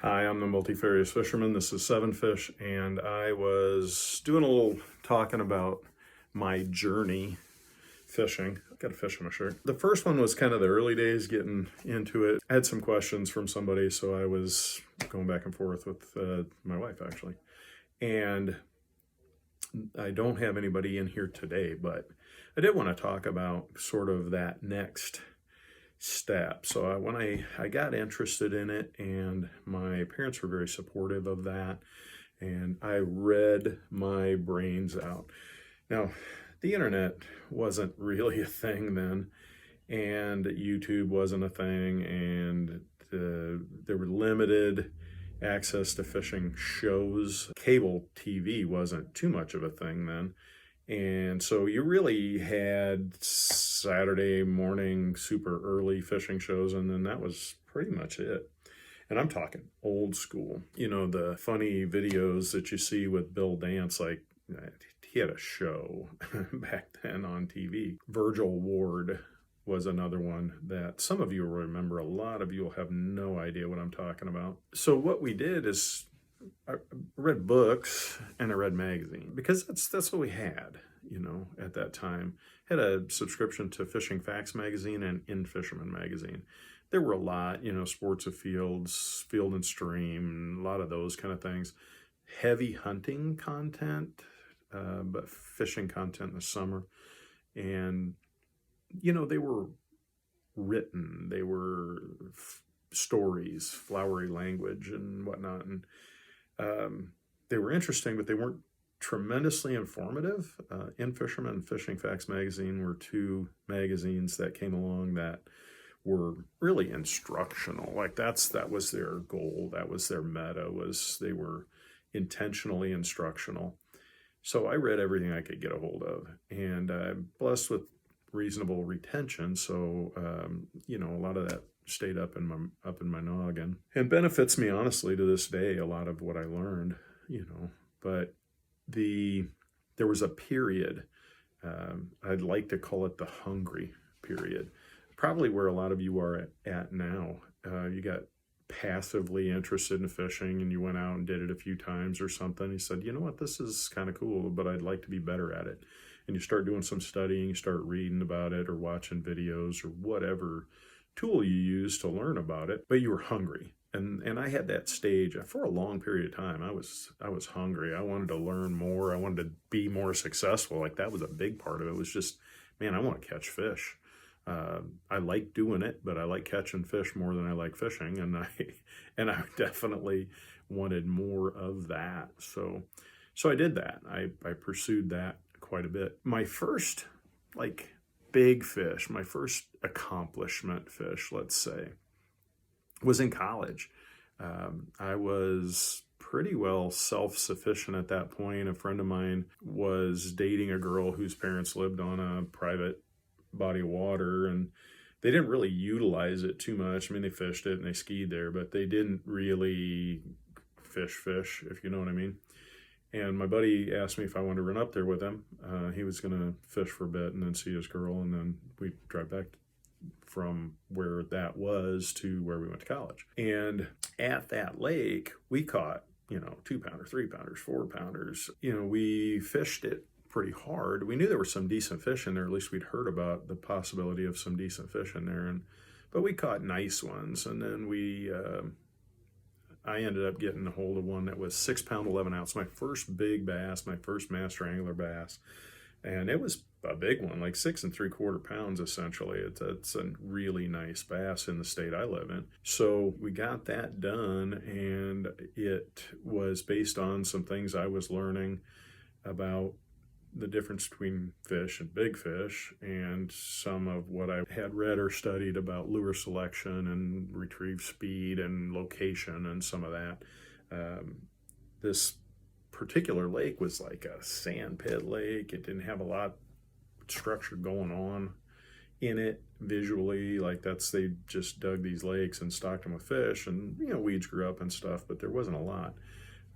Hi, I'm the Multifarious Fisherman. This is Seven Fish, and I was doing a little talking about my journey fishing. I've got a fish on my shirt. The first one was kind of the early days getting into it. I had some questions from somebody, so I was going back and forth with my wife, actually. And I don't have anybody in here today, but I did want to talk about sort of that next step. So when I got interested in it, and my parents were very supportive of that, and I read my brains out. Now, the internet wasn't really a thing then, and YouTube wasn't a thing, and there were limited access to fishing shows. Cable TV wasn't too much of a thing then. And so you really had Saturday morning super early fishing shows, and then that was pretty much it. And I'm talking old school. You know, the funny videos that you see with Bill Dance, like he had a show back then on TV. Virgil Ward was another one that some of you will remember. A lot of you will have no idea what I'm talking about. So what we did is I read books and I read magazines because that's what we had, you know, at that time. Had a subscription to Fishing Facts magazine and In Fisherman magazine. There were a lot, you know, Sports of Fields, Field and Stream, a lot of those kind of things. Heavy hunting content, but fishing content in the summer. And, you know, they were written. They were stories, flowery language and whatnot. And they were interesting, but they weren't tremendously informative. In Fisherman and Fishing Facts magazine were two magazines that came along that were really instructional. Like that was their goal. That was their meta, was they were intentionally instructional. So I read everything I could get a hold of, and I'm blessed with reasonable retention. So, you know, a lot of that stayed up in my noggin, and benefits me honestly to this day, a lot of what I learned, you know. But there was a period, I'd like to call it the hungry period, probably where a lot of you are at now. You got passively interested in fishing, and you went out and did it a few times or something. You said, you know what, this is kind of cool, but I'd like to be better at it. And you start doing some studying, you start reading about it or watching videos or whatever tool you use to learn about it, but you were hungry. And I had that stage for a long period of time. I was hungry. I wanted to learn more. I wanted to be more successful. Like that was a big part of it. It was just, man, I want to catch fish. I like doing it, but I like catching fish more than I like fishing. And I definitely wanted more of that. So I did that. I pursued that quite a bit. My first big fish, my first accomplishment fish, let's say, was in college. I was pretty well self-sufficient at that point. A friend of mine was dating a girl whose parents lived on a private body of water, and they didn't really utilize it too much. I mean, they fished it and they skied there, but they didn't really fish, if you know what I mean. And my buddy asked me if I wanted to run up there with him. He was going to fish for a bit and then see his girl, and then we'd drive back from where that was to where we went to college. And at that lake, we caught, you know, 2-pounder, 3-pounders, 4-pounders. You know, we fished it pretty hard. We knew there were some decent fish in there. At least we'd heard about the possibility of some decent fish in there. But we caught nice ones. And then I ended up getting a hold of one that was 6-pound, 11-ounce. My first big bass, my first master angler bass. And it was a big one, like 6 3/4 pounds, essentially. It's a really nice bass in the state I live in. So we got that done, and it was based on some things I was learning about the difference between fish and big fish, and some of what I had read or studied about lure selection and retrieve speed and location and some of that. This particular lake was like a sand pit lake. It didn't have a lot structure going on in it visually. Like they just dug these lakes and stocked them with fish, and, you know, weeds grew up and stuff, but there wasn't a lot.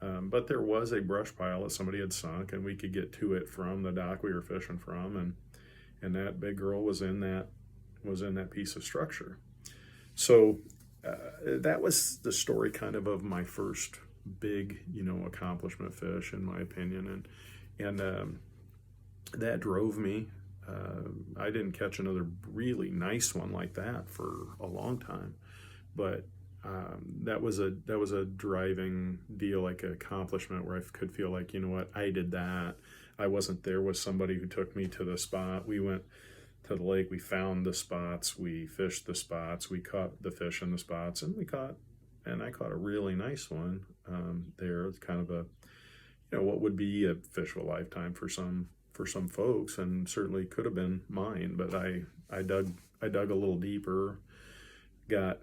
But there was a brush pile that somebody had sunk, and we could get to it from the dock we were fishing from, and that big girl was in that piece of structure. So that was the story kind of my first big, accomplishment fish, in my opinion. And that drove me. I didn't catch another really nice one like that for a long time, but that was a driving deal, like an accomplishment where I could feel like, you know what, I did that. I wasn't there with somebody who took me to the spot. We went to the lake, we found the spots, we fished the spots, we caught the fish in the spots, and I caught a really nice one there. It's kind of a, what would be a fish of a lifetime for some folks, and certainly could have been mine. But I dug a little deeper, got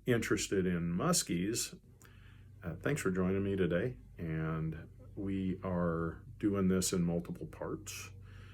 interested in muskies. Thanks for joining me today, and we are doing this in multiple parts.